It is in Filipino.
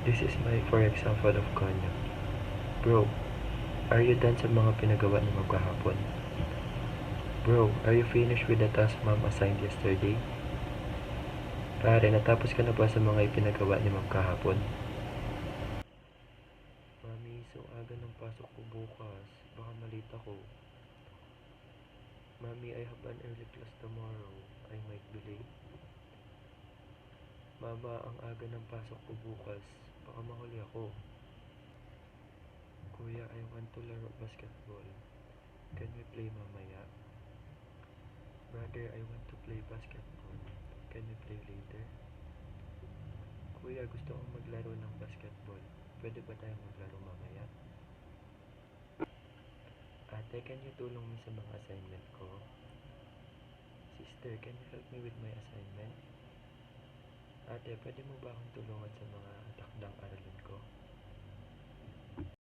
This is my for example of Kanya. Bro, are you done sa mga pinagawa ni Ma'am kahapon? Bro, are you finished with the task Ma'am assigned yesterday? Pare, natapos ka na ba sa mga ipinagawa ni Ma'am kahapon? Mami, so aga ng pasok ko bukas. Baka malita ko. Mami, I have an early class tomorrow. I might be late. Mama, ang aga ng pasok ko bukas. Baka mahuli ako. Kuya, I want to laro basketball. Can we play mamaya? Brother, I want to play basketball. Can we play later? Kuya, gusto kong maglaro ng basketball. Pwede ba tayong maglaro mamaya? Ate, can you tulong me sa mga assignment ko? Sister, can you help me with my assignment? Ate, pwede mo ba akong tulungan sa mga